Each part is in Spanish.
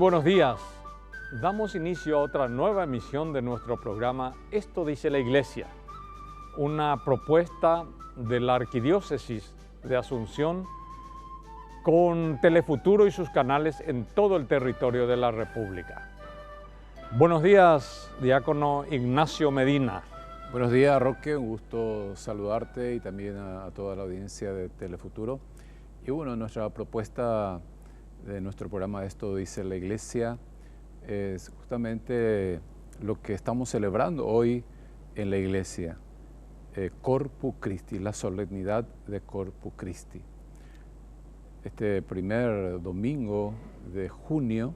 buenos días. Damos inicio a otra nueva emisión de nuestro programa Esto dice la Iglesia, una propuesta de la Arquidiócesis de Asunción con Telefuturo y sus canales en todo el territorio de la República. Buenos días, diácono Ignacio Medina. Buenos días, Roque, un gusto saludarte y también a toda la audiencia de Telefuturo. Y bueno, nuestra propuesta de nuestro programa Esto dice la Iglesia es justamente lo que estamos celebrando hoy en la Iglesia, Corpus Christi, la solemnidad de Corpus Christi. Este primer domingo de junio,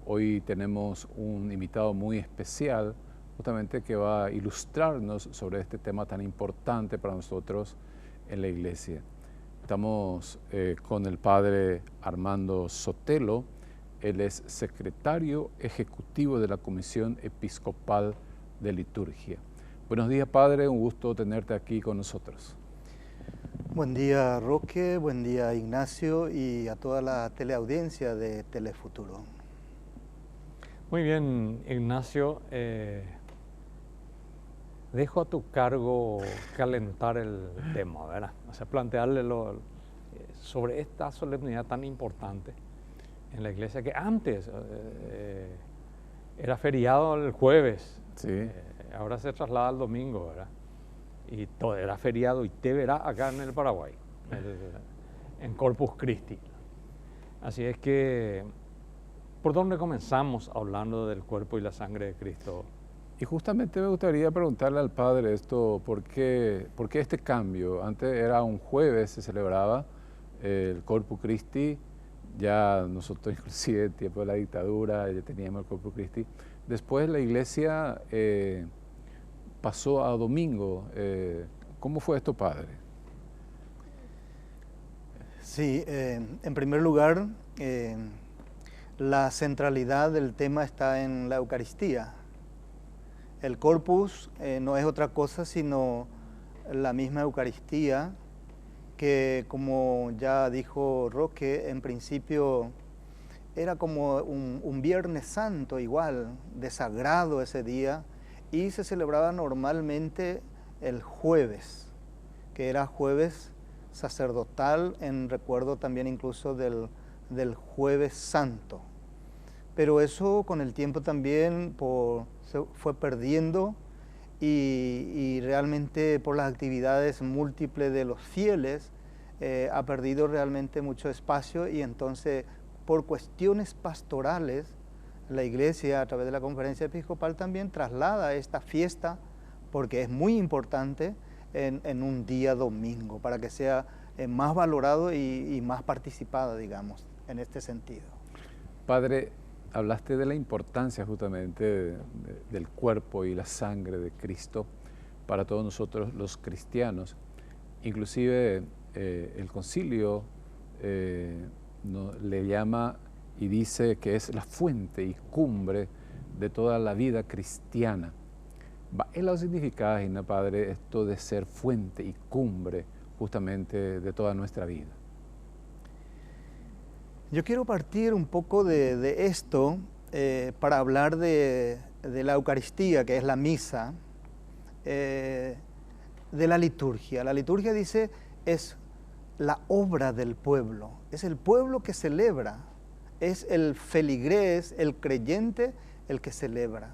hoy tenemos un invitado muy especial, justamente que va a ilustrarnos sobre este tema tan importante para nosotros en la Iglesia. Estamos con el padre Armando Sotelo. Él es secretario ejecutivo de la Comisión Episcopal de Liturgia. Buenos días, padre, un gusto tenerte aquí con nosotros. Buen día, Roque, buen día, Ignacio, y a toda la teleaudiencia de Telefuturo. Muy bien, Ignacio. Dejo a tu cargo calentar el tema, ¿verdad? O sea, plantearle sobre esta solemnidad tan importante en la iglesia, que antes era feriado el jueves, Sí. Ahora se traslada al domingo, ¿verdad? Y todo era feriado y te verá acá en el Paraguay, en Corpus Christi. Así es que, ¿por dónde comenzamos hablando del cuerpo y la sangre de Cristo? Y justamente me gustaría preguntarle al padre esto, ¿por qué este cambio? Antes era un jueves, se celebraba el Corpus Christi, ya nosotros inclusive en tiempo de la dictadura ya teníamos el Corpus Christi. Después la iglesia pasó a domingo. ¿Cómo fue esto, padre? Sí, en primer lugar, la centralidad del tema está en la Eucaristía. El Corpus no es otra cosa sino la misma Eucaristía que, como ya dijo Roque, en principio era como un Viernes Santo igual, de sagrado ese día, y se celebraba normalmente el jueves, que era jueves sacerdotal, en recuerdo también incluso del Jueves Santo. Pero eso con el tiempo también se fue perdiendo y realmente por las actividades múltiples de los fieles ha perdido realmente mucho espacio, y entonces por cuestiones pastorales la iglesia a través de la conferencia episcopal también traslada esta fiesta, porque es muy importante, en un día domingo para que sea más valorado y más participada, digamos, en este sentido. Padre, hablaste de la importancia justamente del cuerpo y la sangre de Cristo para todos nosotros los cristianos. Inclusive el concilio le llama y dice que es la fuente y cumbre de toda la vida cristiana. ¿Qué lo significa, padre, esto de ser fuente y cumbre justamente de toda nuestra vida? Yo quiero partir un poco de esto para hablar de la Eucaristía, que es la misa, de la liturgia. La liturgia dice es la obra del pueblo, es el pueblo que celebra, es el feligrés, el creyente, el que celebra.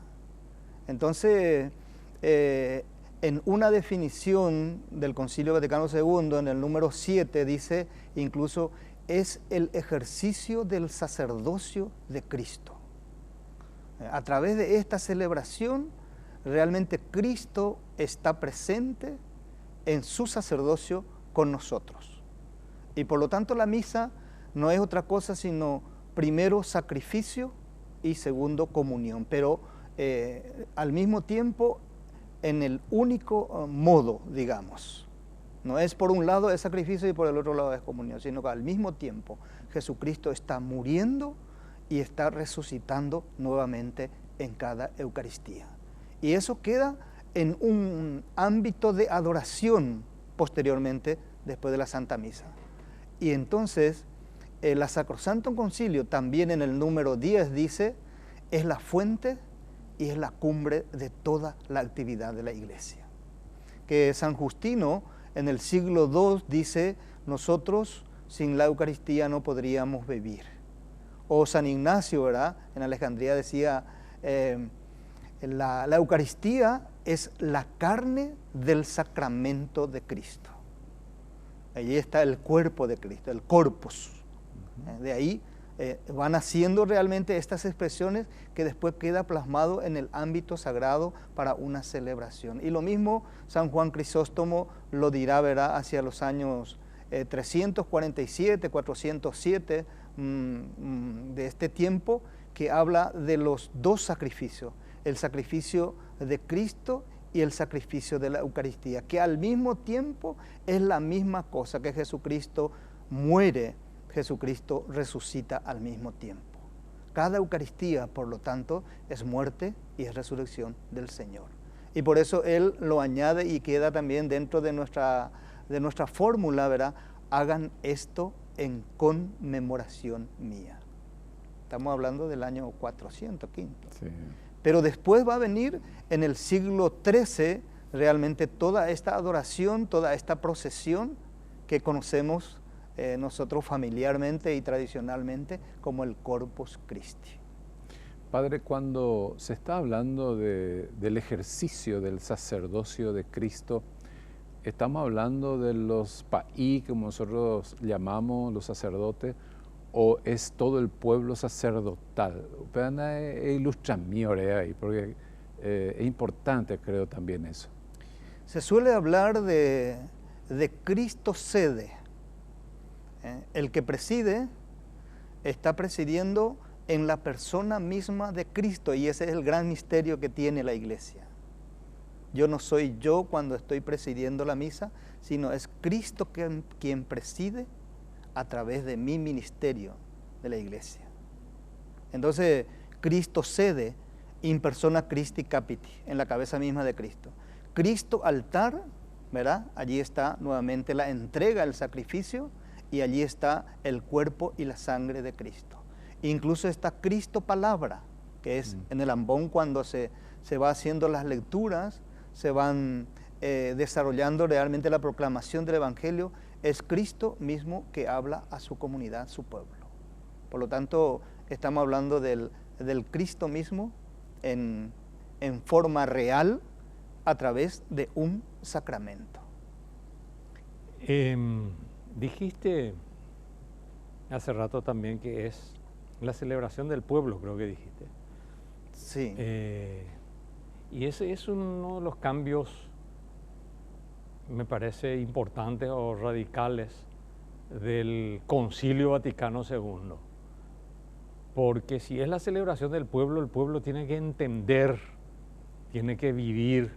Entonces, en una definición del Concilio Vaticano II, en el número 7, dice incluso, es el ejercicio del sacerdocio de Cristo. A través de esta celebración, realmente Cristo está presente en su sacerdocio con nosotros. Y por lo tanto la misa no es otra cosa sino primero sacrificio y segundo comunión, pero al mismo tiempo en el único modo, digamos. No es por un lado es sacrificio y por el otro lado es comunión, sino que al mismo tiempo Jesucristo está muriendo y está resucitando nuevamente en cada Eucaristía. Y eso queda en un ámbito de adoración posteriormente, después de la Santa Misa. Y entonces la Sacrosantum Concilio, también en el número 10 dice, es la fuente y es la cumbre de toda la actividad de la Iglesia. Que San Justino en el siglo II dice, nosotros sin la Eucaristía no podríamos vivir. O San Ignacio, ¿verdad? En Alejandría decía, la Eucaristía es la carne del sacramento de Cristo. Allí está el cuerpo de Cristo, el corpus. De ahí van haciendo realmente estas expresiones que después queda plasmado en el ámbito sagrado para una celebración. Y lo mismo San Juan Crisóstomo lo dirá, ¿verdad? Hacia los años 347, 407 de este tiempo, que habla de los dos sacrificios, el sacrificio de Cristo y el sacrificio de la Eucaristía, que al mismo tiempo es la misma cosa, que Jesucristo muere, Jesucristo resucita al mismo tiempo. Cada Eucaristía, por lo tanto, es muerte y es resurrección del Señor. Y por eso Él lo añade y queda también dentro de nuestra fórmula, ¿verdad? Hagan esto en conmemoración mía. Estamos hablando del año 405. Sí. Pero después va a venir en el siglo XIII realmente toda esta adoración, toda esta procesión que conocemos nosotros familiarmente y tradicionalmente como el Corpus Christi. Padre, cuando se está hablando del ejercicio del sacerdocio de Cristo, ¿estamos hablando de los paí, como nosotros llamamos los sacerdotes, o es todo el pueblo sacerdotal? Ilustra ahí, porque es importante, creo, también eso. Se suele hablar de Cristo sede. El que preside está presidiendo en la persona misma de Cristo, y ese es el gran misterio que tiene la Iglesia. Yo no soy yo cuando estoy presidiendo la misa, sino es Cristo quien preside a través de mi ministerio de la Iglesia. Entonces, Cristo sede in persona Christi capiti, en la cabeza misma de Cristo. Cristo altar, ¿verdad? Allí está nuevamente la entrega, el sacrificio, y allí está el cuerpo y la sangre de Cristo. Incluso está Cristo palabra, que es en el ambón cuando se va haciendo las lecturas, se van desarrollando realmente la proclamación del Evangelio, es Cristo mismo que habla a su comunidad, su pueblo. Por lo tanto, estamos hablando del Cristo mismo en forma real a través de un sacramento. Dijiste hace rato también que es la celebración del pueblo, creo que dijiste. Sí. Y ese es uno de los cambios, me parece, importantes o radicales del Concilio Vaticano II. Porque si es la celebración del pueblo, el pueblo tiene que entender, tiene que vivir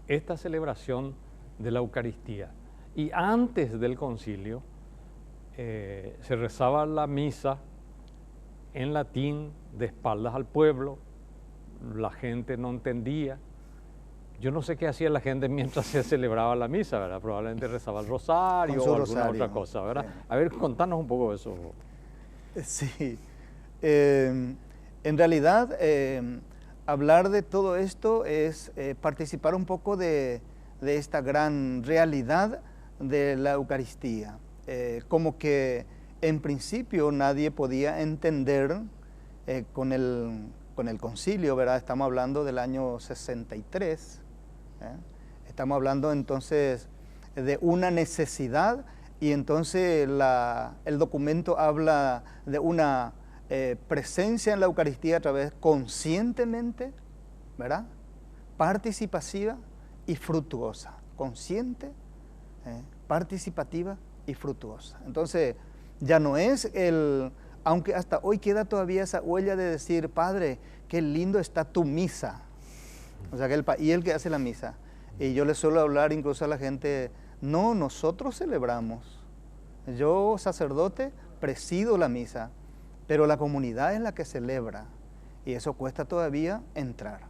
esta celebración de la Eucaristía. Y antes del concilio se rezaba la misa en latín de espaldas al pueblo, la gente no entendía. Yo no sé qué hacía la gente mientras se celebraba la misa, ¿verdad? Probablemente rezaba el rosario o alguna otra cosa, ¿verdad? Sí. A ver, contanos un poco eso. Sí, en realidad hablar de todo esto es participar un poco de esta gran realidad de la Eucaristía. Como que en principio nadie podía entender con el concilio, ¿verdad? Estamos hablando del año 63, estamos hablando entonces de una necesidad, y entonces el documento habla de una presencia en la Eucaristía a través conscientemente, ¿verdad? Participativa y fructuosa, consciente, participativa y fructuosa. Entonces, ya no es aunque hasta hoy queda todavía esa huella de decir, Padre, qué lindo está tu misa. O sea, y el que hace la misa. Y yo le suelo hablar incluso a la gente, no, nosotros celebramos. Yo, sacerdote, presido la misa, pero la comunidad es la que celebra. Y eso cuesta todavía entrar,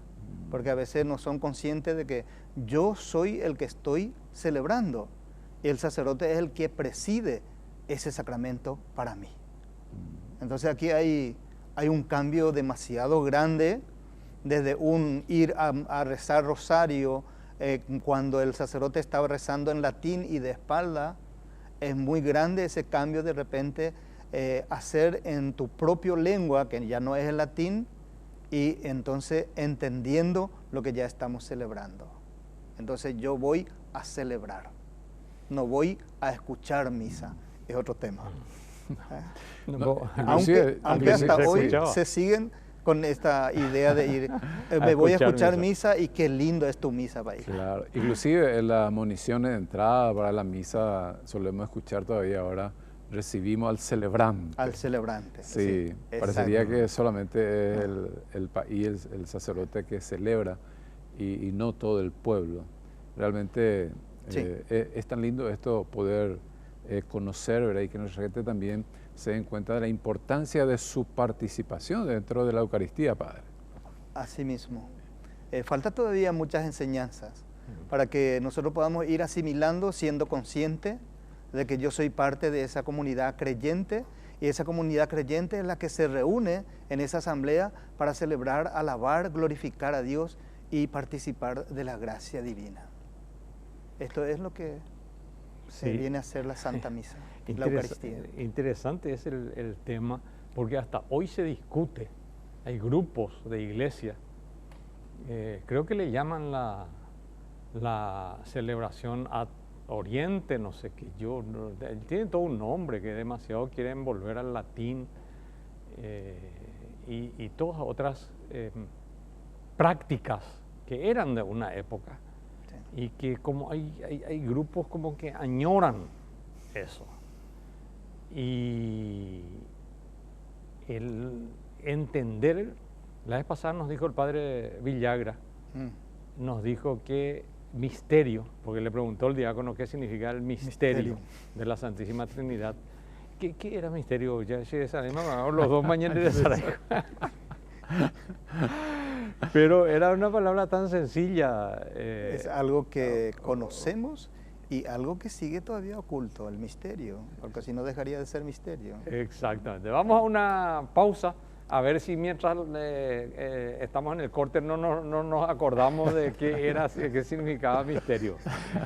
porque a veces no son conscientes de que yo soy el que estoy celebrando. Y el sacerdote es el que preside ese sacramento para mí. Entonces aquí hay un cambio demasiado grande, desde un ir a rezar rosario, cuando el sacerdote estaba rezando en latín y de espalda, es muy grande ese cambio de repente, hacer en tu propia lengua, que ya no es el latín, y entonces entendiendo lo que ya estamos celebrando. Entonces yo voy a celebrar, no voy a escuchar misa, es otro tema. Aunque hasta hoy se siguen con esta idea de ir, me voy a escuchar misa y qué lindo es tu misa, país. Claro, inclusive en las municiones de entrada para la misa solemos escuchar todavía ahora, recibimos al celebrante. Al celebrante. Sí, parecería que solamente es el país, el sacerdote que celebra y no todo el pueblo. Realmente es tan lindo esto poder conocer, ¿verdad? Y que nuestra gente también se den cuenta de la importancia de su participación dentro de la Eucaristía, Padre. Así mismo. Falta todavía muchas enseñanzas para que nosotros podamos ir asimilando, siendo conscientes de que yo soy parte de esa comunidad creyente, y esa comunidad creyente es la que se reúne en esa asamblea para celebrar, alabar, glorificar a Dios y participar de la gracia divina. Esto es lo que viene a ser la Santa Misa, la Eucaristía. Interesante es el tema, porque hasta hoy se discute. Hay grupos de iglesia, creo que le llaman la celebración ad oriente, no sé qué, tiene todo un nombre que demasiado quieren volver al latín, y todas otras prácticas que eran de una época. Y que como hay grupos como que añoran eso. Y el entender, la vez pasada nos dijo el padre Villagra, nos dijo que misterio, porque le preguntó el diácono qué significa el misterio de la Santísima Trinidad. ¿Qué era misterio? Ya los dos mañanas de Saraiva. Pero era una palabra tan sencilla. Es algo que conocemos y algo que sigue todavía oculto, el misterio, porque si no dejaría de ser misterio. Exactamente. Vamos a una pausa, a ver si mientras estamos en el corte no nos acordamos de qué significaba misterio.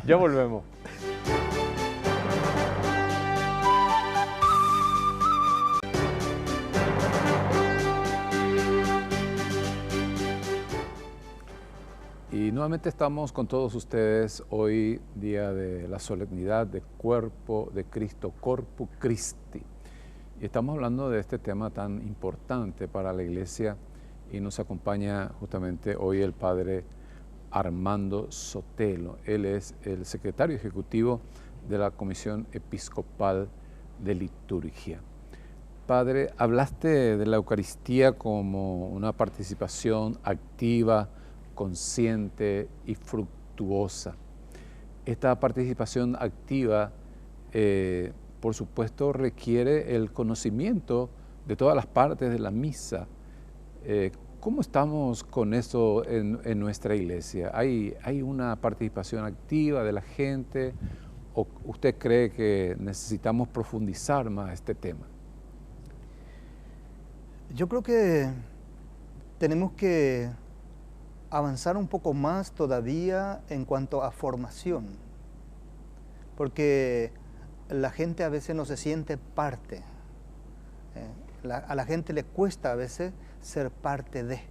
Ya volvemos. Y nuevamente estamos con todos ustedes hoy, día de la solemnidad de Cuerpo de Cristo, Corpus Christi. Y estamos hablando de este tema tan importante para la Iglesia, y nos acompaña justamente hoy el Padre Armando Sotelo. Él es el secretario ejecutivo de la Comisión Episcopal de Liturgia. Padre, hablaste de la Eucaristía como una participación activa, consciente y fructuosa. Esta participación activa, por supuesto, requiere el conocimiento de todas las partes de la misa. ¿Cómo estamos con eso en nuestra iglesia? ¿Hay una participación activa de la gente, o usted cree que necesitamos profundizar más este tema? Yo creo que tenemos que avanzar un poco más todavía en cuanto a formación, porque la gente a veces no se siente parte. A la gente le cuesta a veces ser parte de.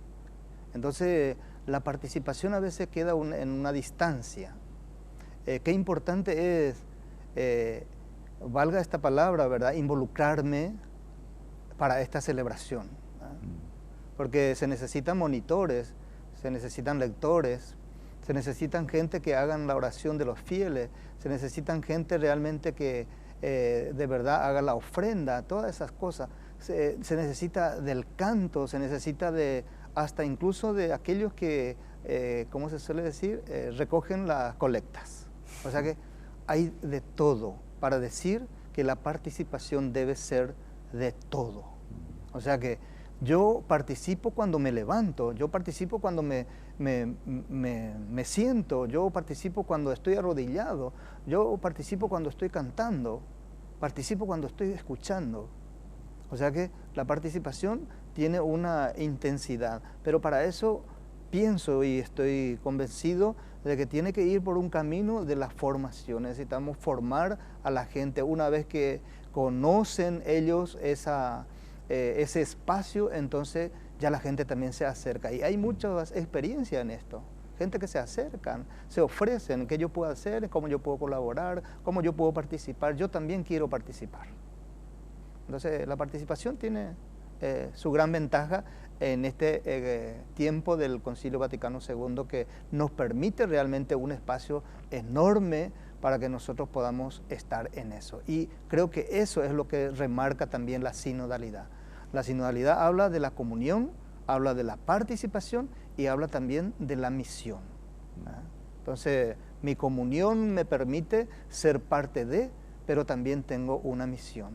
Entonces la participación a veces queda en una distancia. Qué importante es, valga esta palabra, ¿verdad?, involucrarme para esta celebración, ¿verdad? Porque se necesitan monitores, se necesitan lectores, se necesitan gente que hagan la oración de los fieles, se necesitan gente realmente que de verdad haga la ofrenda, todas esas cosas. Se necesita del canto, se necesita hasta incluso de aquellos que, ¿cómo se suele decir?, recogen las colectas. O sea que hay de todo para decir que la participación debe ser de todo. O sea que yo participo cuando me levanto, yo participo cuando me siento, yo participo cuando estoy arrodillado, yo participo cuando estoy cantando. participo cuando estoy escuchando. O sea que la participación tiene una intensidad, pero para eso pienso y estoy convencido de que tiene que ir por un camino de la formación. Necesitamos formar a la gente. Una vez que conocen ellos ese espacio, entonces ya la gente también se acerca. Y hay muchas experiencias en esto. Gente que se acercan, se ofrecen, qué yo puedo hacer, cómo yo puedo colaborar, cómo yo puedo participar. Yo también quiero participar. Entonces la participación tiene su gran ventaja en este tiempo del Concilio Vaticano II, que nos permite realmente un espacio enorme para que nosotros podamos estar en eso. Y creo que eso es lo que remarca también la sinodalidad. La sinodalidad habla de la comunión, habla de la participación y habla también de la misión. Entonces, mi comunión me permite ser parte de, pero también tengo una misión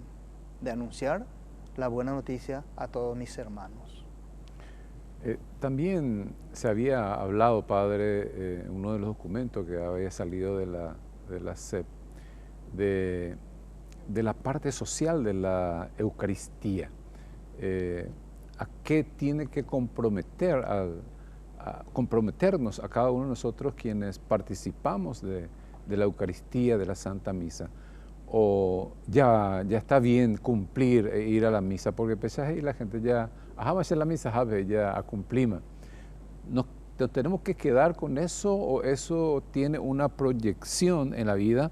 de anunciar la buena noticia a todos mis hermanos. También se había hablado, padre, en uno de los documentos que había salido de la SEP, de la parte social de la Eucaristía. ¿A qué tiene que comprometernos a cada uno de nosotros quienes participamos de la Eucaristía, de la Santa Misa? O ya está bien cumplir e ir a la misa, porque pues ahí la gente ya, va a hacer la misa, ya cumplimos. ¿Nos tenemos que quedar con eso o eso tiene una proyección en la vida?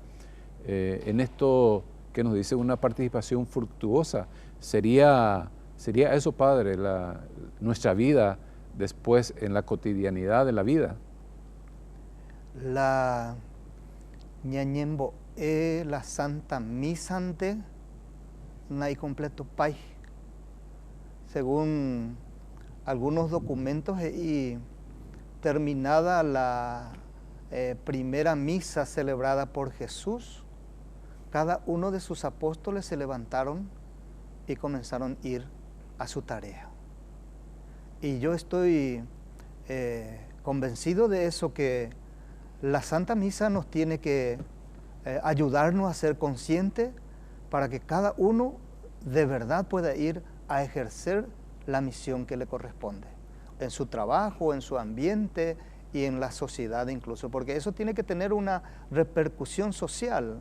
En esto que nos dice una participación fructuosa, ¿sería eso, padre, nuestra vida después en la cotidianidad de la vida? La ñañembo la Santa Misa ante no hay completo pai. Según algunos documentos, y terminada la primera misa celebrada por Jesús, cada uno de sus apóstoles se levantaron y comenzaron a ir a su tarea. Y yo estoy convencido de eso, que la Santa Misa nos tiene que ayudarnos a ser conscientes para que cada uno de verdad pueda ir a ejercer la misión que le corresponde, en su trabajo, en su ambiente y en la sociedad incluso, porque eso tiene que tener una repercusión social.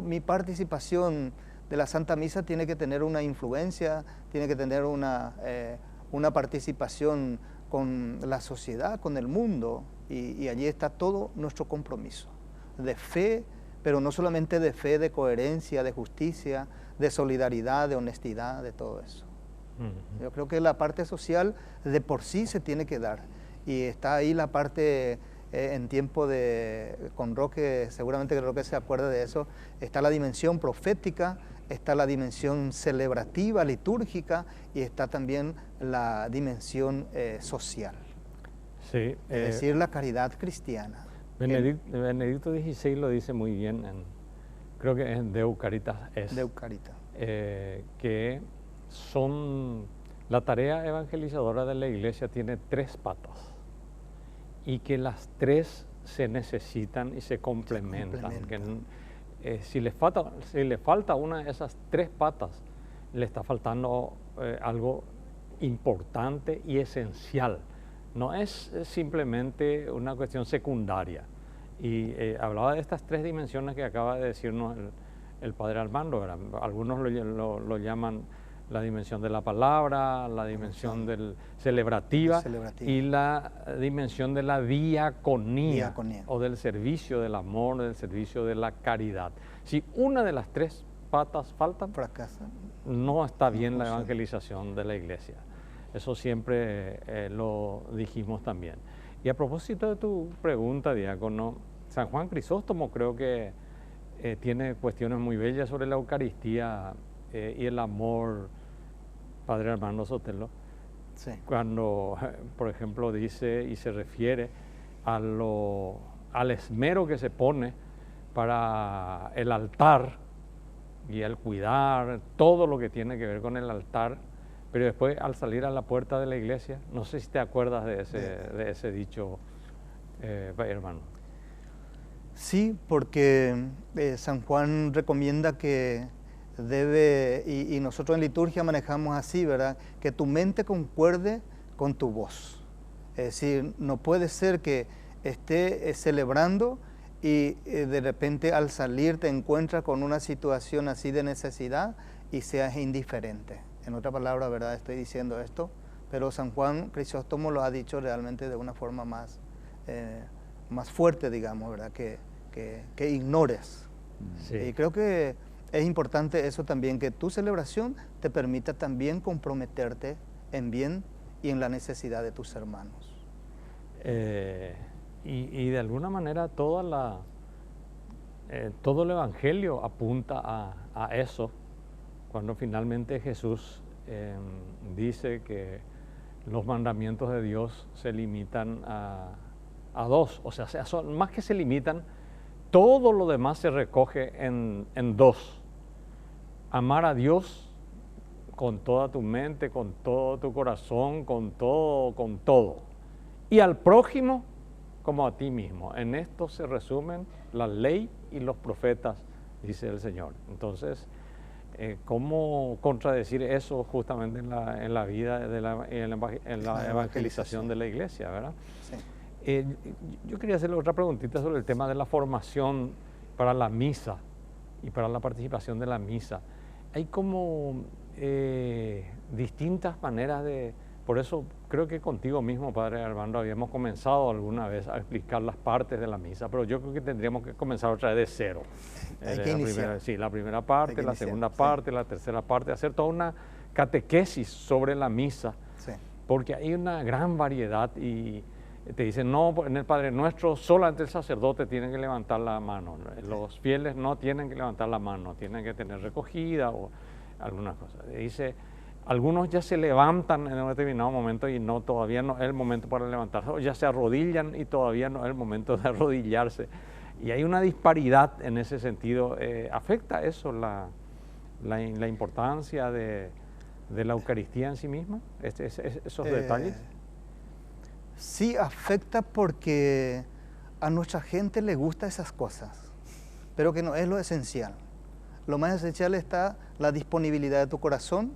Mi participación de la Santa Misa tiene que tener una influencia, tiene que tener una participación con la sociedad, con el mundo, y allí está todo nuestro compromiso de fe, pero no solamente de fe, de coherencia, de justicia, de solidaridad, de honestidad, de todo eso. Yo creo que la parte social de por sí se tiene que dar, y está ahí la parte en tiempo con Roque, seguramente que Roque se acuerda de eso, está la dimensión profética, está la dimensión celebrativa, litúrgica, y está también la dimensión social. Sí, es decir, la caridad cristiana. Benedicto XVI lo dice muy bien, creo que es Deo Caritas, que la tarea evangelizadora de la Iglesia tiene 3 patas y que las 3 se necesitan y se complementan. Si le falta una de esas 3 patas, le está faltando algo importante y esencial. No es simplemente una cuestión secundaria. Y hablaba de estas 3 dimensiones que acaba de decirnos el padre Armando, ¿verdad? Algunos lo llaman la dimensión de la palabra, la dimensión celebrativa y la dimensión de la diaconía, o del servicio del amor, del servicio de la caridad. Si una de las 3 patas faltan, fracasa, no está bien la evangelización de la Iglesia. Eso siempre lo dijimos también. Y a propósito de tu pregunta, diácono, San Juan Crisóstomo creo que tiene cuestiones muy bellas sobre la Eucaristía y el amor, padre Armando Sotelo, sí. Cuando, por ejemplo, dice y se refiere al esmero que se pone para el altar y el cuidar todo lo que tiene que ver con el altar, pero después al salir a la puerta de la iglesia, no sé si te acuerdas de ese dicho, hermano. Sí, porque San Juan recomienda que debe, y nosotros en liturgia manejamos así, ¿verdad? Que tu mente concuerde con tu voz. Es decir, no puede ser que esté celebrando y de repente al salir te encuentras con una situación así de necesidad y seas indiferente. En otra palabra, ¿verdad? Estoy diciendo esto, pero San Juan Crisóstomo lo ha dicho realmente de una forma más fuerte, digamos, ¿verdad? Que ignores. Sí. Y creo que es importante eso también, que tu celebración te permita también comprometerte en bien y en la necesidad de tus hermanos. Y de alguna manera todo el Evangelio apunta a eso, cuando finalmente Jesús dice que los mandamientos de Dios se limitan a dos, o sea, son, más que se limitan, todo lo demás se recoge en dos. Amar a Dios con toda tu mente, con todo tu corazón, con todo. Y al prójimo como a ti mismo. En esto se resumen la ley y los profetas, dice el Señor. Entonces, ¿cómo contradecir eso justamente en la vida, en la evangelización de la iglesia, verdad? Sí. Yo quería hacerle otra preguntita sobre el tema de la formación para la misa y para la participación de la misa. Hay como distintas maneras de... Por eso creo que contigo mismo, Padre Armando, habíamos comenzado alguna vez a explicar las partes de la misa, pero yo creo que tendríamos que comenzar otra vez de cero. Hay que iniciar. La primera parte, la segunda parte, la tercera parte, hacer toda una catequesis sobre la misa, sí, porque hay una gran variedad y te dicen, no, en el Padre Nuestro solamente el sacerdote tiene que levantar la mano, los fieles no tienen que levantar la mano, tienen que tener recogida o alguna cosa. Dice, algunos ya se levantan en un determinado momento y todavía no es el momento para levantarse, o ya se arrodillan y todavía no es el momento de arrodillarse. Y hay una disparidad en ese sentido. ¿Afecta eso la importancia de la Eucaristía en sí misma, esos detalles? Sí, afecta porque a nuestra gente le gustan esas cosas, pero que no es lo esencial. Lo más esencial está la disponibilidad de tu corazón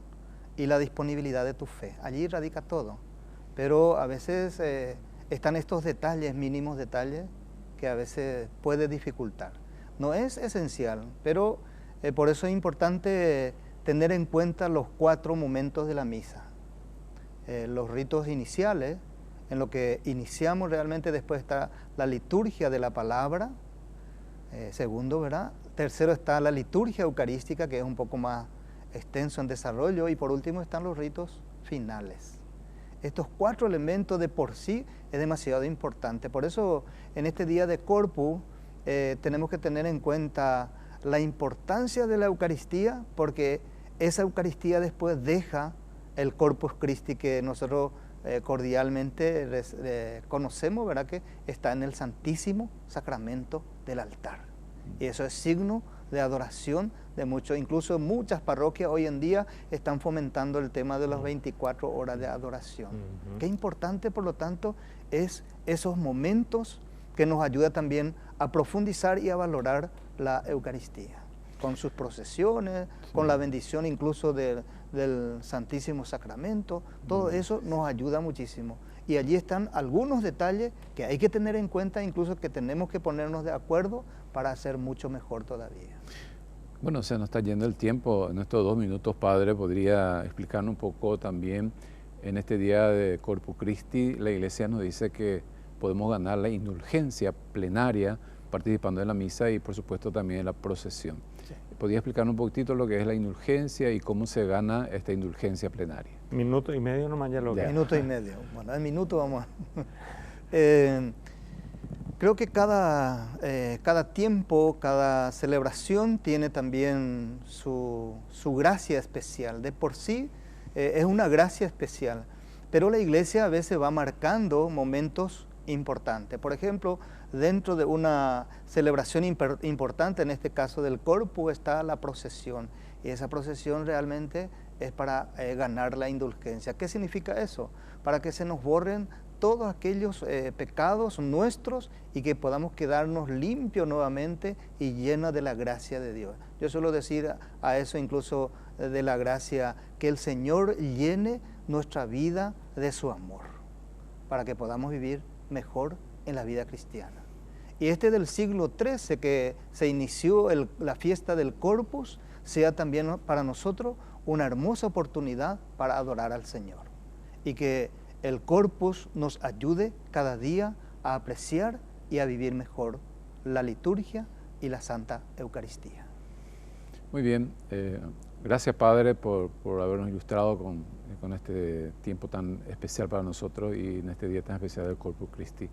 y la disponibilidad de tu fe. Allí radica todo. Pero a veces están estos detalles, mínimos detalles, que a veces puede dificultar. No es esencial, pero por eso es importante tener en cuenta los 4 momentos de la misa. Los ritos iniciales, en lo que iniciamos realmente, después está la liturgia de la palabra, segundo, ¿verdad? Tercero está la liturgia eucarística, que es un poco más extenso en desarrollo, y por último están los ritos finales. Estos 4 elementos de por sí es demasiado importante. Por eso en este día de Corpus tenemos que tener en cuenta la importancia de la Eucaristía, porque esa Eucaristía después deja el Corpus Christi que nosotros cordialmente conocemos, ¿verdad? Que está en el Santísimo Sacramento del altar. Y eso es signo de adoración de muchos, incluso muchas parroquias hoy en día están fomentando el tema de las 24 horas de adoración. Qué importante, por lo tanto, es esos momentos que nos ayuda también a profundizar y a valorar la Eucaristía, con sus procesiones, con la bendición incluso del Santísimo Sacramento. Todo eso nos ayuda muchísimo. Y allí están algunos detalles que hay que tener en cuenta, incluso que tenemos que ponernos de acuerdo para hacer mucho mejor todavía. Bueno, se nos está yendo el tiempo. En estos 2 minutos, Padre, ¿podría explicarnos un poco también en este día de Corpus Christi? La Iglesia nos dice que podemos ganar la indulgencia plenaria participando en la misa y, por supuesto, también en la procesión. Sí. ¿Podría explicarnos un poquitito lo que es la indulgencia y cómo se gana esta indulgencia plenaria? Minuto y medio nomás ya lo que... Minuto y medio. Bueno, en minuto vamos a... creo que cada tiempo, cada celebración tiene también su gracia especial. De por sí es una gracia especial, pero la Iglesia a veces va marcando momentos importantes. Por ejemplo, dentro de una celebración importante, en este caso del Corpus, está la procesión. Y esa procesión realmente es para ganar la indulgencia. ¿Qué significa eso? Para que se nos borren todos aquellos pecados nuestros y que podamos quedarnos limpios nuevamente y llenos de la gracia de Dios. Yo suelo decir a eso incluso de la gracia, que el Señor llene nuestra vida de su amor, para que podamos vivir mejor en la vida cristiana. Y este del siglo XIII que se inició la fiesta del Corpus, sea también para nosotros una hermosa oportunidad para adorar al Señor. Y que el Corpus nos ayude cada día a apreciar y a vivir mejor la liturgia y la Santa Eucaristía. Muy bien, gracias Padre por habernos ilustrado con este tiempo tan especial para nosotros y en este día tan especial del Corpus Christi.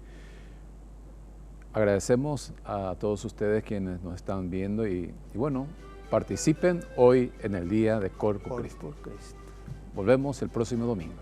Agradecemos a todos ustedes quienes nos están viendo y bueno, participen hoy en el día de Corpus Christi. Volvemos el próximo domingo.